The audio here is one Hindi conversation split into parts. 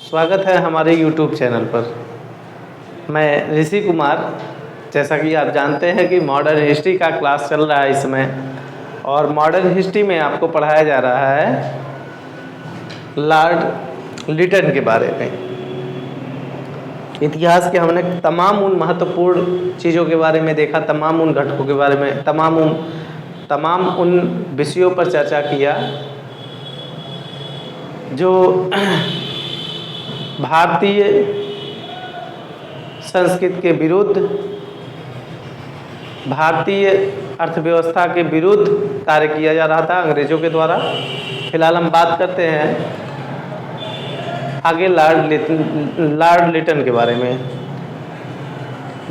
स्वागत है हमारे YouTube चैनल पर। मैं ऋषि कुमार। जैसा कि आप जानते हैं कि मॉडर्न हिस्ट्री का क्लास चल रहा है इस समय, और मॉडर्न हिस्ट्री में आपको पढ़ाया जा रहा है लॉर्ड लिटन के बारे में। इतिहास के हमने तमाम उन महत्वपूर्ण चीज़ों के बारे में देखा, तमाम उन घटकों के बारे में, तमाम उन विषयों पर चर्चा किया जो भारतीय संस्कृति के विरुद्ध, भारतीय अर्थव्यवस्था के विरुद्ध कार्य किया जा रहा था अंग्रेज़ों के द्वारा। फिलहाल हम बात करते हैं आगे लॉर्ड लिटन के बारे में,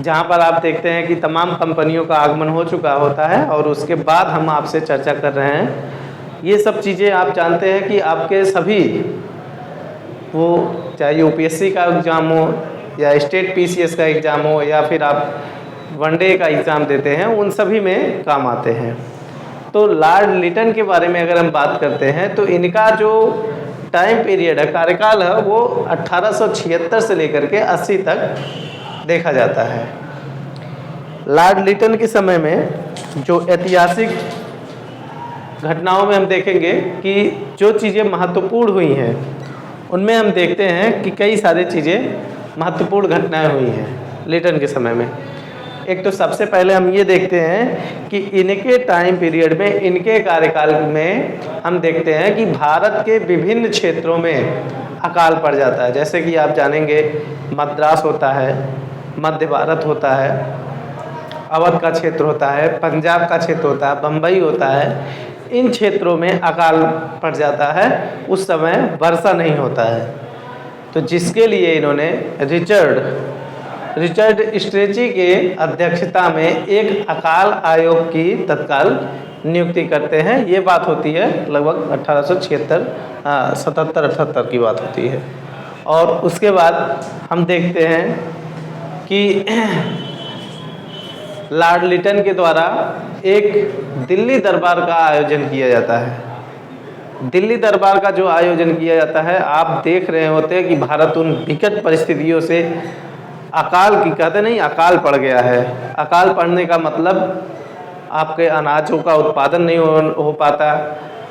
जहाँ पर आप देखते हैं कि तमाम कंपनियों का आगमन हो चुका होता है और उसके बाद हम आपसे चर्चा कर रहे हैं। ये सब चीज़ें आप जानते हैं कि आपके सभी, वो चाहे यूपीएससी का एग्ज़ाम हो या स्टेट पीसीएस का एग्ज़ाम हो या फिर आप वनडे का एग्ज़ाम देते हैं, उन सभी में काम आते हैं। तो लॉर्ड लिटन के बारे में अगर हम बात करते हैं तो इनका जो टाइम पीरियड है, कार्यकाल है, वो 1876 से लेकर के 80 तक देखा जाता है। लॉर्ड लिटन के समय में जो ऐतिहासिक घटनाओं में हम देखेंगे कि जो चीज़ें महत्वपूर्ण हुई हैं उनमें हम देखते हैं कि कई सारी चीज़ें महत्वपूर्ण घटनाएं हुई हैं लिटन के समय में। एक तो सबसे पहले हम ये देखते हैं कि इनके टाइम पीरियड में, इनके कार्यकाल में हम देखते हैं कि भारत के विभिन्न क्षेत्रों में अकाल पड़ जाता है। जैसे कि आप जानेंगे मद्रास होता है, मध्य भारत होता है, अवध का क्षेत्र होता है, पंजाब का क्षेत्र होता है, बम्बई होता है। इन क्षेत्रों में अकाल पड़ जाता है, उस समय वर्षा नहीं होता है। तो जिसके लिए इन्होंने रिचर्ड स्ट्रेची के अध्यक्षता में एक अकाल आयोग की तत्काल नियुक्ति करते हैं। ये बात होती है लगभग 1877-78 की बात होती है। और उसके बाद हम देखते हैं कि लॉर्ड लिटन के द्वारा एक दिल्ली दरबार का आयोजन किया जाता है। दिल्ली दरबार का जो आयोजन किया जाता है, आप देख रहे होते हैं कि भारत उन विकट परिस्थितियों से अकाल की, कहते नहीं, अकाल पड़ गया है। अकाल पड़ने का मतलब आपके अनाजों का उत्पादन नहीं हो पाता,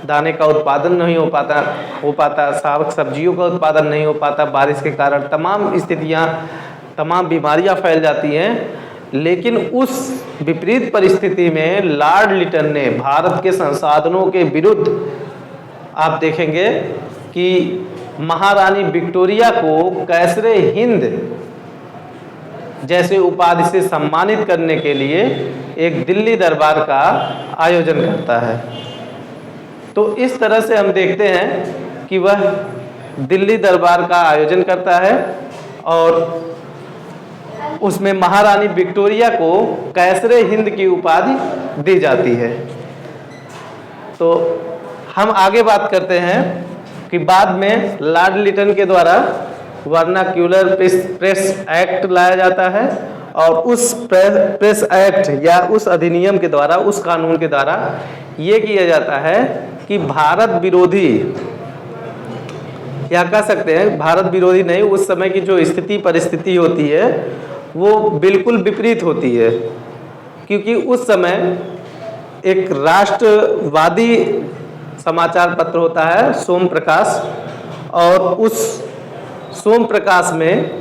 दाने का उत्पादन नहीं हो पाता, साग सब्जियों का उत्पादन नहीं हो पाता। बारिश के कारण तमाम स्थितियाँ, तमाम बीमारियाँ फैल जाती हैं। लेकिन उस विपरीत परिस्थिति में लॉर्ड लिटन ने भारत के संसाधनों के विरुद्ध, आप देखेंगे कि महारानी विक्टोरिया को कैसरे हिंद जैसे उपाधि से सम्मानित करने के लिए एक दिल्ली दरबार का आयोजन करता है। तो इस तरह से हम देखते हैं कि वह दिल्ली दरबार का आयोजन करता है और उसमें महारानी विक्टोरिया को कैसरे हिंद की उपाधि दी जाती है। तो हम आगे बात करते हैं कि बाद में लॉर्ड लिटन के द्वारा वर्नाक्यूलर प्रेस एक्ट लाया जाता है, और उस प्रेस एक्ट या उस अधिनियम के द्वारा, उस कानून के द्वारा ये किया जाता है कि भारत विरोधी, या कह सकते हैं भारत विरोधी नहीं, उस समय की जो परिस्थिति होती है वो बिल्कुल विपरीत होती है। क्योंकि उस समय एक राष्ट्रवादी समाचार पत्र होता है सोम प्रकाश, और उस सोम प्रकाश में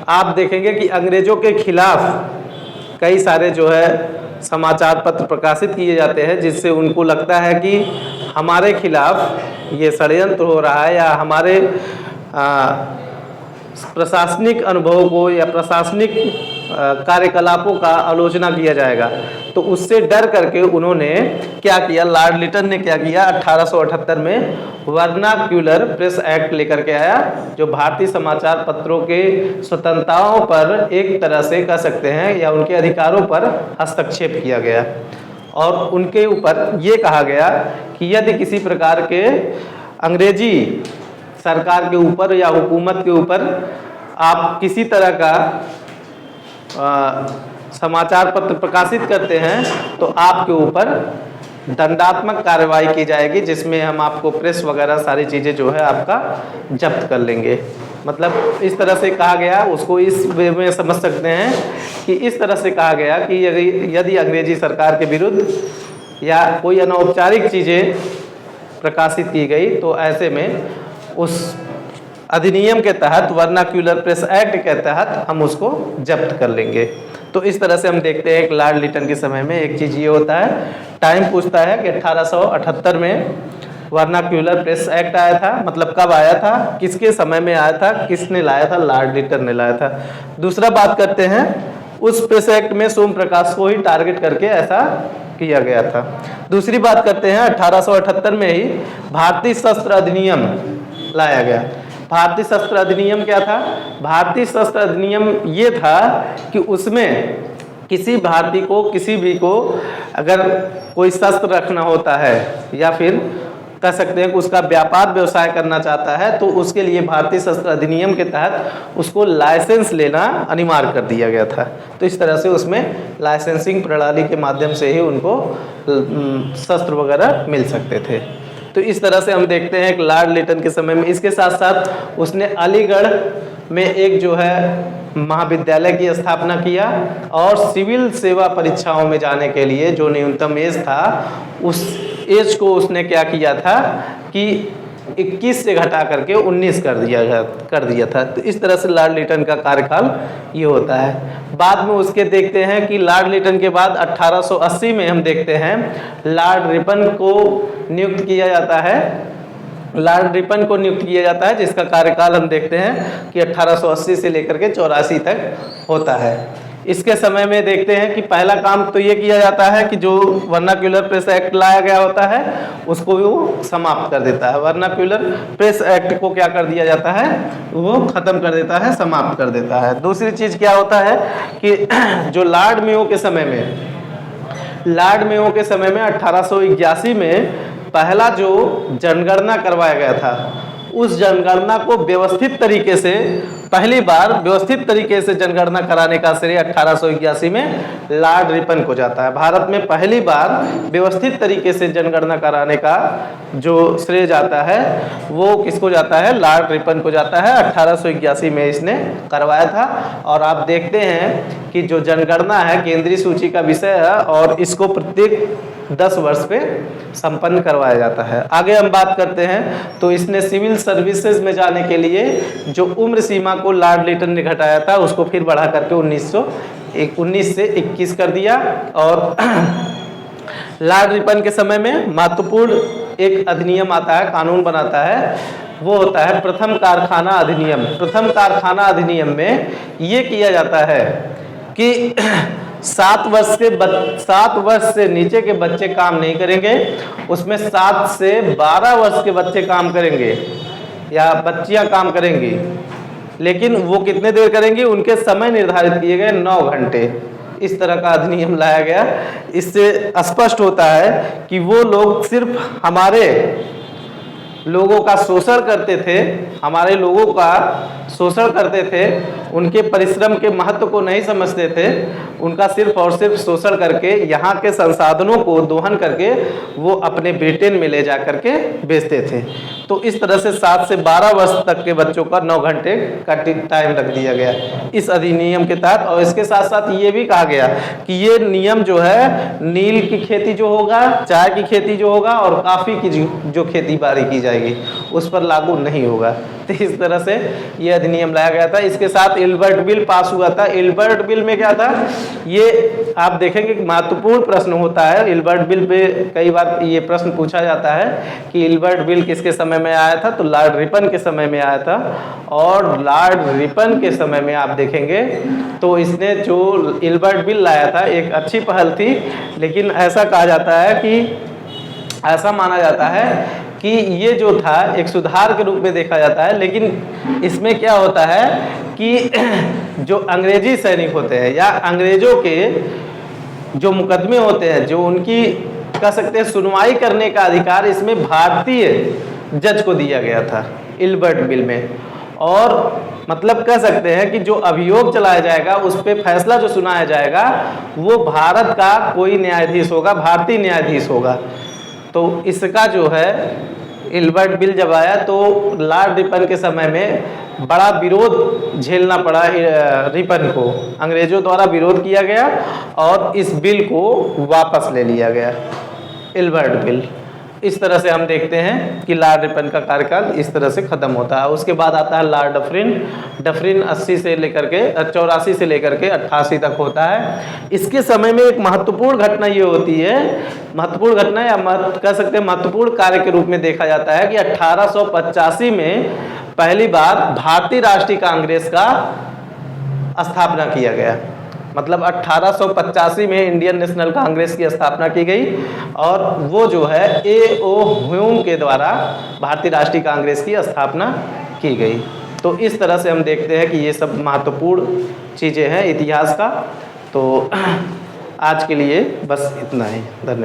आप देखेंगे कि अंग्रेज़ों के खिलाफ कई सारे जो है समाचार पत्र प्रकाशित किए जाते हैं, जिससे उनको लगता है कि हमारे खिलाफ ये षड्यंत्र हो रहा है या हमारे प्रशासनिक अनुभव को या प्रशासनिक कार्यकलापों का आलोचना किया जाएगा। तो उससे डर करके उन्होंने क्या किया, लॉर्ड लिटन ने क्या किया, 1878 में वर्नाक्यूलर प्रेस एक्ट लेकर के आया, जो भारतीय समाचार पत्रों के स्वतंत्रताओं पर एक तरह से कह सकते हैं या उनके अधिकारों पर हस्तक्षेप किया गया। और उनके ऊपर ये कहा गया कि यदि किसी प्रकार के अंग्रेजी सरकार के ऊपर या हुकूमत के ऊपर आप किसी तरह का समाचार पत्र प्रकाशित करते हैं तो आपके ऊपर दंडात्मक कार्रवाई की जाएगी, जिसमें हम आपको प्रेस वगैरह सारी चीज़ें जो है आपका जब्त कर लेंगे। मतलब इस तरह से कहा गया, उसको इस वे में समझ सकते हैं कि इस तरह से कहा गया कि यदि अंग्रेजी सरकार के विरुद्ध या कोई अनौपचारिक चीज़ें प्रकाशित की गई तो ऐसे में उस अधिनियम के तहत, वर्नाक्यूलर प्रेस एक्ट के तहत हम उसको जब्त कर लेंगे। तो इस तरह से हम देखते हैं कि लॉर्ड लिटन के समय में एक चीज़ ये होता है, टाइम पूछता है कि 1878 में वर्नाक्यूलर प्रेस एक्ट आया था, मतलब कब आया था, किसके समय में आया था, किसने लाया था, लॉर्ड लिटन ने लाया था। दूसरा बात करते हैं, उस प्रेस एक्ट में सोम प्रकाश को ही टारगेट करके ऐसा किया गया था। दूसरी बात करते हैं, 1878 में ही भारतीय शस्त्र अधिनियम लाया गया। भारतीय शस्त्र अधिनियम क्या था? भारतीय शस्त्र अधिनियम ये था कि उसमें किसी भारतीय को, किसी भी को अगर कोई शस्त्र रखना होता है या फिर कह सकते हैं कि उसका व्यापार व्यवसाय करना चाहता है, तो उसके लिए भारतीय शस्त्र अधिनियम के तहत उसको लाइसेंस लेना अनिवार्य कर दिया गया था। तो इस तरह से उसमें लाइसेंसिंग प्रणाली के माध्यम से ही उनको शस्त्र वगैरह मिल सकते थे। तो इस तरह से हम देखते हैं कि लॉर्ड लिटन के समय में, इसके साथ साथ उसने अलीगढ़ में एक जो है महाविद्यालय की स्थापना किया और सिविल सेवा परीक्षाओं में जाने के लिए जो न्यूनतम एज था, उस एज को उसने क्या किया था कि 21 से घटा करके 19 कर दिया था। तो इस तरह से लॉर्ड लिटन का कार्यकाल ये होता है। बाद में उसके देखते हैं कि लॉर्ड लिटन के बाद 1880 में हम देखते हैं लॉर्ड रिपन को नियुक्त किया जाता है। लॉर्ड रिपन को नियुक्त किया जाता है, जिसका कार्यकाल हम देखते हैं कि 1880 से लेकर के 84 तक होता है। इसके समय में देखते हैं कि पहला काम तो ये किया जाता है कि जो वर्नाक्यूलर प्रेस एक्ट लाया गया होता है उसको भी वो समाप्त कर देता है। वर्नाक्यूलर प्रेस एक्ट को क्या कर दिया जाता है, वो खत्म कर देता है, समाप्त कर देता है। दूसरी चीज़ क्या होता है कि जो लॉर्ड मेयो के समय में 1881 में पहला जो जनगणना करवाया गया था, उस जनगणना को व्यवस्थित तरीके से, पहली बार व्यवस्थित तरीके से जनगणना कराने का श्रेय 1881 में लॉर्ड रिपन को जाता है। भारत में पहली बार व्यवस्थित तरीके से जनगणना कराने का जो श्रेय जाता है वो किसको जाता है, लॉर्ड रिपन को जाता है। 1881 में इसने करवाया था। और आप देखते हैं कि जो जनगणना है केंद्रीय सूची का विषय है और इसको प्रत्येक 10 वर्ष पे संपन्न करवाया जाता है। आगे हम बात करते हैं तो इसने सिविल सर्विसेज में जाने के लिए जो उम्र सीमा को लॉर्ड लिटन ने घटाया था उसको फिर बढ़ा करके 1919 से 21 कर दिया। और लॉर्ड रिपन के समय में महत्वपूर्ण एक अधिनियम आता है, कानून बनाता है, वो होता है प्रथम कारखाना अधिनियम। प्रथम कारखाना अधिनियम में ये किया जाता है कि 7 वर्ष से नीचे के बच्चे काम नहीं करेंगे, उसमें 7 से 12 वर्ष के बच्चे काम करेंगे या बच्चियां काम करेंगी, लेकिन वो कितने देर करेंगी, उनके समय निर्धारित किए गए 9 घंटे। इस तरह का अधिनियम लाया गया। इससे स्पष्ट होता है कि वो लोग सिर्फ हमारे लोगों का शोषण करते थे, हमारे लोगों का शोषण करते थे, उनके परिश्रम के महत्व को नहीं समझते थे, उनका सिर्फ और सिर्फ शोषण करके यहाँ के संसाधनों को दोहन करके वो अपने ब्रिटेन में ले जा करके बेचते थे। तो इस तरह से 7 से 12 वर्ष तक के बच्चों का 9 घंटे का टाइम रख दिया गया इस अधिनियम के तहत। और इसके साथ साथ ये भी कहा गया कि ये नियम जो है नील की खेती जो होगा, चाय की खेती जो होगा और कॉफ़ी की जो खेती बाड़ी की जाएगी उस पर लागू नहीं होगा। तो इस तरह से ये अधिनियम लाया गया था। इसके साथ इल्बर्ट बिल पास हुआ था। इल्बर्ट बिल में क्या था, ये आप देखेंगे महत्वपूर्ण प्रश्न होता है। इल्बर्ट बिल पे कई बार ये प्रश्न पूछा जाता है कि इल्बर्ट बिल किसके समय में आया था, तो लॉर्ड रिपन के समय में आया था। और लॉर्ड रिपन के समय में आप देखेंगे तो इसने जो इल्बर्ट बिल लाया था एक अच्छी पहल थी, लेकिन ऐसा कहा जाता है कि ऐसा माना जाता है कि ये जो था एक सुधार के रूप में देखा जाता है। लेकिन इसमें क्या होता है कि जो अंग्रेजी सैनिक होते हैं या अंग्रेजों के जो मुकदमे होते हैं, जो उनकी कह सकते हैं सुनवाई करने का अधिकार इसमें भारतीय जज को दिया गया था इल्बर्ट बिल में। और मतलब कह सकते हैं कि जो अभियोग चलाया जाएगा उस पर फैसला जो सुनाया जाएगा वो भारत का कोई न्यायाधीश होगा, भारतीय न्यायाधीश होगा। तो इसका जो है इल्बर्ट बिल जब आया तो लॉर्ड रिपन के समय में बड़ा विरोध झेलना पड़ा रिपन को, अंग्रेजों द्वारा विरोध किया गया और इस बिल को वापस ले लिया गया, इल्बर्ट बिल। इस तरह से हम देखते हैं कि लॉर्ड रिपन का कार्यकाल इस तरह से ख़त्म होता है। उसके बाद आता है लॉर्ड डफरिन। डफरिन 80 से लेकर के 84 से लेकर के 88 तक होता है। इसके समय में एक महत्वपूर्ण घटना ये होती है, महत्वपूर्ण घटना या कह सकते हैं महत्वपूर्ण कार्य के रूप में देखा जाता है कि 1885 में पहली बार भारतीय राष्ट्रीय कांग्रेस का स्थापना किया गया। मतलब 1885 में इंडियन नेशनल कांग्रेस की स्थापना की गई और वो जो है A.O. ह्यूम के द्वारा भारतीय राष्ट्रीय कांग्रेस की स्थापना की गई। तो इस तरह से हम देखते हैं कि ये सब महत्वपूर्ण चीज़ें हैं इतिहास का। तो आज के लिए बस इतना ही, धन्यवाद।